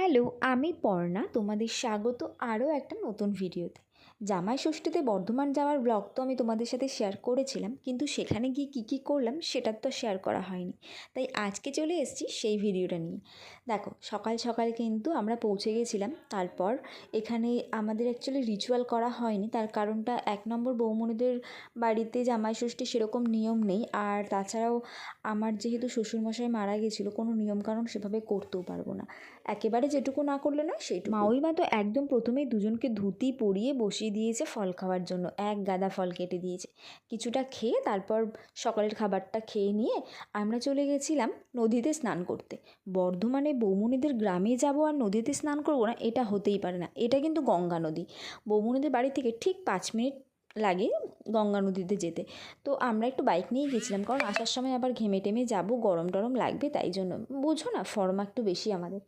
Hello, আমি পর্ণা। তোমাদের স্বাগত আরও একটা নতুন ভিডিওতে। জামাই ষষ্ঠীতে বর্ধমান যাওয়ার ব্লগ তো আমি তোমাদের সাথে শেয়ার করেছিলাম, কিন্তু সেখানে গিয়ে কী কী করলাম সেটা তো শেয়ার করা হয়নি। তাই আজকে চলে এসেছি সেই ভিডিওটা নিয়ে। দেখো, সকাল সকাল কিন্তু আমরা পৌঁছে গেছিলাম। তারপর এখানে আমাদের অ্যাকচুয়ালি রিচুয়াল করা হয়নি, তার কারণটা 1 নম্বর বৌমনিদের বাড়িতে জামাই ষষ্ঠী সেরকম নিয়ম নেই। আর তাছাড়াও আমার যেহেতু শ্বশুরমশাই মারা গেছিলো, কোনো নিয়মকানুন সেভাবে করতেও পারবো না। একেবারে যেটুকু না করলে না সেইটুকু। মাউইমা তো একদম প্রথমেই দুজনকে ধুতি পরিয়ে বসিয়ে দিয়েছে ফল খাওয়ার জন্য। এক গাদা ফল কেটে দিয়েছে। কিছুটা খেয়ে তারপর সকালের খাবারটা খেয়ে নিয়ে আমরা চলে গেছিলাম নদীতে স্নান করতে। বর্ধমানে বৌমনিদের গ্রামে যাব আর নদীতে স্নান করবো না, এটা হতেই পারে না। এটা কিন্তু গঙ্গা নদী। বৌমনিদের বাড়ি থেকে ঠিক 5 মিনিট লাগে গঙ্গা নদীতে যেতে। তো আমরা একটু বাইক নিয়ে গেছিলাম, কারণ আসার সময় আবার ঘেমে টেমে যাবো, গরম টরম লাগবে, তাই জন্য। বোঝো না, ফর্মা একটু বেশি আমাদের।